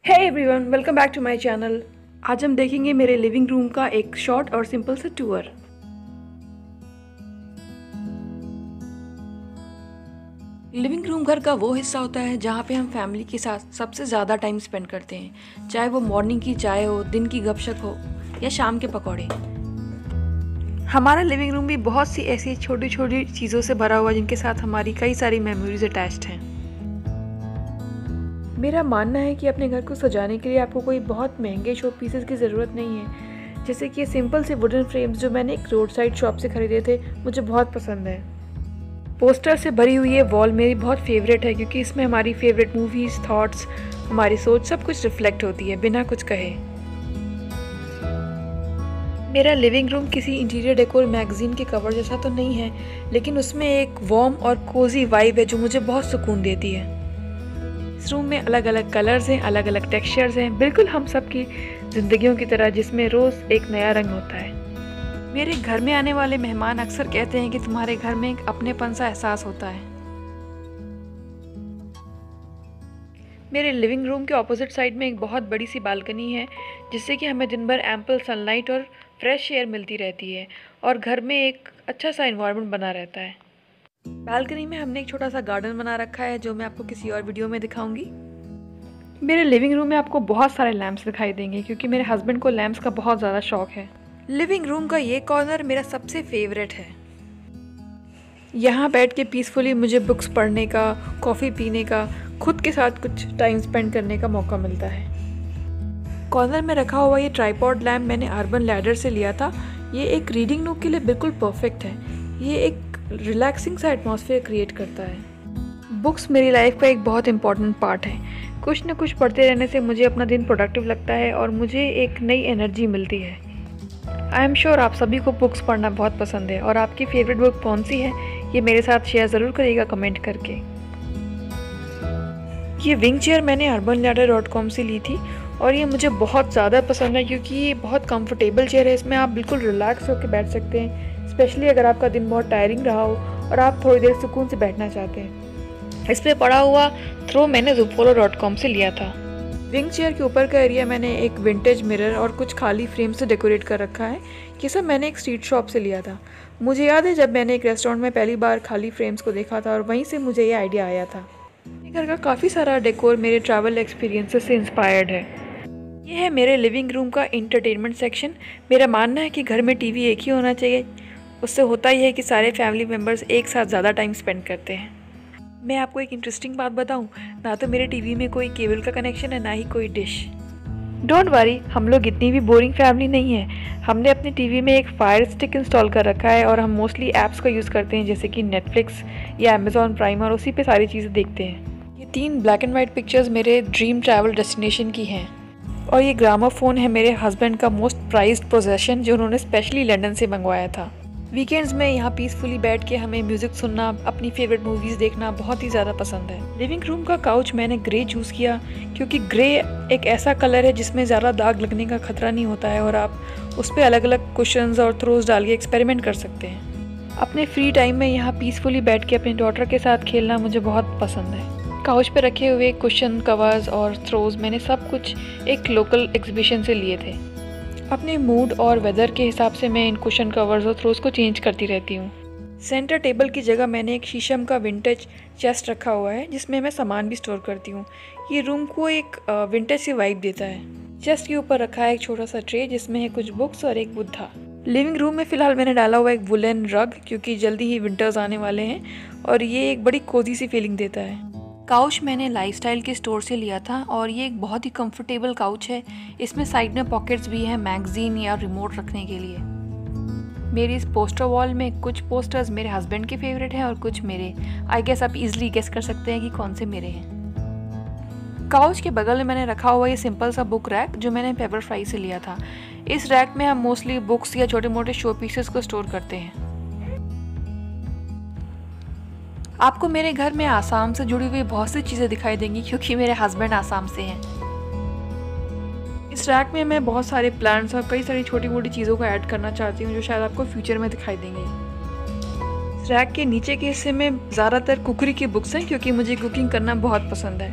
Hey everyone, welcome back to my channel. आज हम देखेंगे मेरे लिविंग रूम का एक शॉर्ट और सिंपल सा टूर। लिविंग रूम घर का वो हिस्सा होता है जहाँ पे हम फैमिली के साथ सबसे ज़्यादा टाइम स्पेंड करते हैं, चाहे वो मॉर्निंग की चाय हो, दिन की गपशप हो या शाम के पकौड़े। हमारा लिविंग रूम भी बहुत सी ऐसी छोटी छोटी चीज़ों से भरा हुआ है जिनके साथ हमारी कई सारी मेमोरीज अटैच्ड हैं। मेरा मानना है कि अपने घर को सजाने के लिए आपको कोई बहुत महंगे शो पीसेस की ज़रूरत नहीं है। जैसे कि ये सिंपल से वुडन फ्रेम्स जो मैंने एक रोड साइड शॉप से ख़रीदे थे, मुझे बहुत पसंद है। पोस्टर से भरी हुई ये वॉल मेरी बहुत फेवरेट है क्योंकि इसमें हमारी फेवरेट मूवीज़, थॉट्स, हमारी सोच सब कुछ रिफ्लेक्ट होती है बिना कुछ कहे। मेरा लिविंग रूम किसी इंटीरियर डेकोर मैगज़ीन के कवर जैसा तो नहीं है, लेकिन उसमें एक वार्म और कोजी वाइब है जो मुझे बहुत सुकून देती है। इस रूम में अलग अलग कलर्स हैं, अलग अलग टेक्सचर्स हैं, बिल्कुल हम सब की ज़िंदगियों की तरह, जिसमें रोज़ एक नया रंग होता है। मेरे घर में आने वाले मेहमान अक्सर कहते हैं कि तुम्हारे घर में एक अपनेपन सा एहसास होता है। मेरे लिविंग रूम के ऑपोजिट साइड में एक बहुत बड़ी सी बालकनी है जिससे कि हमें दिन भर एम्पल सनलाइट और फ्रेश एयर मिलती रहती है और घर में एक अच्छा सा एनवायरनमेंट बना रहता है। बालकनी में हमने एक छोटा सा गार्डन बना रखा है जो मैं आपको किसी और वीडियो में दिखाऊंगी। मेरे लिविंग रूम में आपको बहुत सारे लैंप्स दिखाई देंगे क्योंकि मेरे हस्बैंड को लैंप्स का बहुत ज़्यादा शौक है। लिविंग रूम का ये कॉर्नर मेरा सबसे फेवरेट है। यहाँ बैठ के पीसफुली मुझे बुक्स पढ़ने का, कॉफ़ी पीने का, खुद के साथ कुछ टाइम स्पेंड करने का मौका मिलता है। कॉर्नर में रखा हुआ ये ट्राइपॉड लैम्प मैंने अर्बन लैडर से लिया था। ये एक रीडिंग नूक के लिए बिल्कुल परफेक्ट है। ये एक रिलैक्सिंग सा एटमॉस्फेयर क्रिएट करता है। बुक्स मेरी लाइफ का एक बहुत इंपॉर्टेंट पार्ट है। कुछ न कुछ पढ़ते रहने से मुझे अपना दिन प्रोडक्टिव लगता है और मुझे एक नई एनर्जी मिलती है। आई एम श्योर आप सभी को बुक्स पढ़ना बहुत पसंद है और आपकी फेवरेट बुक कौन सी है ये मेरे साथ शेयर ज़रूर करिएगा कमेंट करके। ये विंग चेयर मैंने urbanladder.com से ली थी और ये मुझे बहुत ज़्यादा पसंद है क्योंकि ये बहुत कंफर्टेबल चेयर है। इसमें आप बिल्कुल रिलैक्स होकर बैठ सकते हैं, स्पेशली अगर आपका दिन बहुत टायरिंग रहा हो और आप थोड़ी देर सुकून से बैठना चाहते हैं। इस पर पड़ा हुआ थ्रो मैंने zupolo.com से लिया था। विंग चेयर के ऊपर का एरिया मैंने एक विंटेज मिरर और कुछ खाली फ्रेम से डेकोरेट कर रखा है। ये सब मैंने एक स्ट्रीट शॉप से लिया था। मुझे याद है जब मैंने एक रेस्टोरेंट में पहली बार खाली फ्रेम्स को देखा था और वहीं से मुझे ये आइडिया आया था। घर का काफ़ी सारा डेकोर मेरे ट्रैवल एक्सपीरियंसेस से इंस्पायर्ड है। ये है मेरे लिविंग रूम का एंटरटेनमेंट सेक्शन। मेरा मानना है कि घर में टीवी एक ही होना चाहिए। उससे होता ही है कि सारे फैमिली मेम्बर्स एक साथ ज़्यादा टाइम स्पेंड करते हैं। मैं आपको एक इंटरेस्टिंग बात बताऊं, ना तो मेरे टीवी में कोई केबल का कनेक्शन है, ना ही कोई डिश। डोंट वरी, हम लोग इतनी भी बोरिंग फैमिली नहीं है। हमने अपने टीवी में एक फायर स्टिक इंस्टॉल कर रखा है और हम मोस्टली ऐप्स का यूज़ करते हैं जैसे कि नेटफ्लिक्स या अमेज़ॉन प्राइम, और उसी पे सारी चीज़ें देखते हैं। ये 3 ब्लैक एंड वाइट पिक्चर्स मेरे ड्रीम ट्रैवल डेस्टिनेशन की हैं और ये ग्रामोफोन है मेरे हस्बैंड का मोस्ट प्राइज्ड पोजेशन जो उन्होंने स्पेशली लंदन से मंगवाया था। वीकेंड्स में यहाँ पीसफुली बैठ के हमें म्यूज़िक सुनना, अपनी फेवरेट मूवीज़ देखना बहुत ही ज़्यादा पसंद है। लिविंग रूम का काउच मैंने ग्रे चूज़ किया क्योंकि ग्रे एक ऐसा कलर है जिसमें ज़्यादा दाग लगने का खतरा नहीं होता है और आप उस पर अलग अलग कुशन्स और थ्रोज डाल के एक्सपेरिमेंट कर सकते हैं। अपने फ्री टाइम में यहाँ पीसफुली बैठ के अपनी डॉटर के साथ खेलना मुझे बहुत पसंद है। काउच पे रखे हुए कुशन, कवर्स और थ्रोज मैंने सब कुछ एक लोकल एग्जीबिशन से लिए थे। अपने मूड और वेदर के हिसाब से मैं इन कुशन, कवर्स और थ्रोज को चेंज करती रहती हूँ। सेंटर टेबल की जगह मैंने एक शीशम का विंटेज चेस्ट रखा हुआ है जिसमें मैं सामान भी स्टोर करती हूँ। ये रूम को एक विंटेज सी वाइब देता है। चेस्ट के ऊपर रखा है एक छोटा सा ट्रे जिसमें है कुछ बुक्स और एक बुद्धा। लिविंग रूम में फ़िलहाल मैंने डाला हुआ एक वुलन रग क्योंकि जल्दी ही विंटर्स आने वाले हैं और ये एक बड़ी कोजी सी फीलिंग देता है। काउच मैंने लाइफस्टाइल के स्टोर से लिया था और ये एक बहुत ही कंफर्टेबल काउच है। इसमें साइड में पॉकेट्स भी हैं मैगजीन या रिमोट रखने के लिए। मेरी इस पोस्टर वॉल में कुछ पोस्टर्स मेरे हस्बैंड के फेवरेट हैं और कुछ मेरे। आई गेस आप इजीली गेस कर सकते हैं कि कौन से मेरे हैं। काउच के बगल में मैंने रखा हुआ ये सिंपल सा बुक रैक जो मैंने पेपर फ्राई से लिया था। इस रैक में हम मोस्टली बुक्स या छोटे मोटे शो पीसेस को स्टोर करते हैं। आपको मेरे घर में आसाम से जुड़ी हुई बहुत सी चीज़ें दिखाई देंगी क्योंकि मेरे हस्बैंड आसाम से हैं। इस रैक में मैं बहुत सारे प्लांट्स और कई सारी छोटी मोटी चीज़ों को ऐड करना चाहती हूँ जो शायद आपको फ्यूचर में दिखाई देंगी। इस रैक के नीचे के हिस्से में ज़्यादातर कुकरी की बुक्स हैं क्योंकि मुझे कुकिंग करना बहुत पसंद है।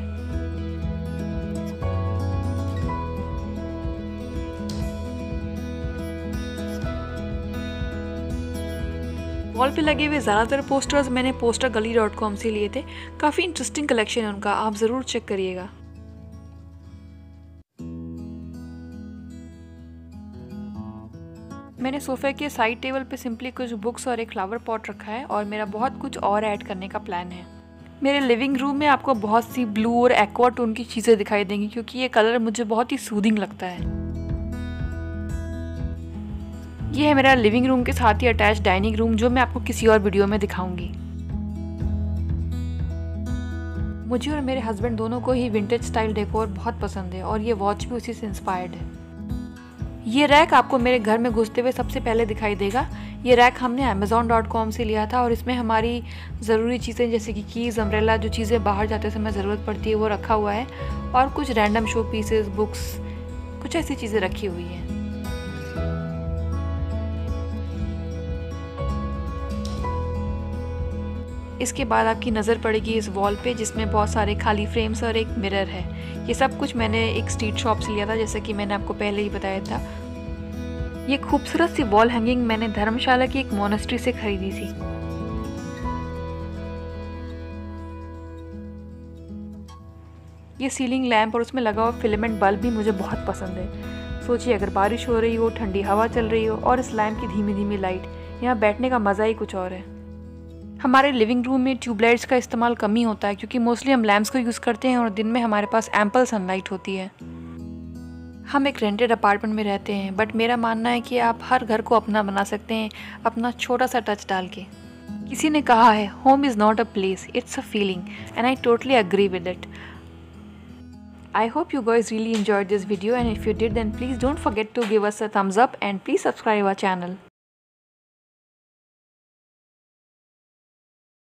वॉल पे लगे हुए ज़्यादातर पोस्टर्स मैंने postergully.com से लिए थे। काफ़ी इंटरेस्टिंग कलेक्शन है उनका, आप ज़रूर चेक करिएगा। मैंने सोफ़े के साइड टेबल पे सिंपली कुछ बुक्स और एक फ्लावर पॉट रखा है और मेरा बहुत कुछ और ऐड करने का प्लान है। मेरे लिविंग रूम में आपको बहुत सी ब्लू और एक्वा टोन की चीज़ें दिखाई देंगी क्योंकि ये कलर मुझे बहुत ही सूदिंग लगता है। ये है मेरा लिविंग रूम के साथ ही अटैच डाइनिंग रूम, जो मैं आपको किसी और वीडियो में दिखाऊंगी। मुझे और मेरे हस्बैंड दोनों को ही विंटेज स्टाइल डेकोर बहुत पसंद है और ये वॉच भी उसी से इंस्पायर्ड है। ये रैक आपको मेरे घर में घुसते हुए सबसे पहले दिखाई देगा। ये रैक हमने amazon.com से लिया था और इसमें हमारी ज़रूरी चीज़ें जैसे कि कीज़, अम्ब्रेला, जो चीज़ें बाहर जाते समय ज़रूरत पड़ती है वो रखा हुआ है और कुछ रैंडम शो पीसेस, बुक्स, कुछ ऐसी चीज़ें रखी हुई हैं। इसके बाद आपकी नज़र पड़ेगी इस वॉल पे जिसमें बहुत सारे खाली फ्रेम्स और एक मिरर है। ये सब कुछ मैंने एक स्ट्रीट शॉप से लिया था, जैसा कि मैंने आपको पहले ही बताया था। ये खूबसूरत सी वॉल हैंगिंग मैंने धर्मशाला की एक मोनेस्ट्री से खरीदी थी। ये सीलिंग लैंप और उसमें लगा हुआ फिलामेंट बल्ब भी मुझे बहुत पसंद है। सोचिए अगर बारिश हो रही हो, ठंडी हवा चल रही हो और इस लैंप की धीमी धीमी लाइट, यहाँ बैठने का मज़ा ही कुछ और है। हमारे लिविंग रूम में ट्यूबलाइट्स का इस्तेमाल कम ही होता है क्योंकि मोस्टली हम लैंप्स को यूज़ करते हैं और दिन में हमारे पास एम्पल सनलाइट होती है। हम एक रेंटेड अपार्टमेंट में रहते हैं, बट मेरा मानना है कि आप हर घर को अपना बना सकते हैं अपना छोटा सा टच डाल के। किसी ने कहा है home is not a place, it's a feeling, and I totally agree with it. I hope you guys really enjoyed this video, and if you did then please don't forget to give us a thumbs up and please subscribe our channel.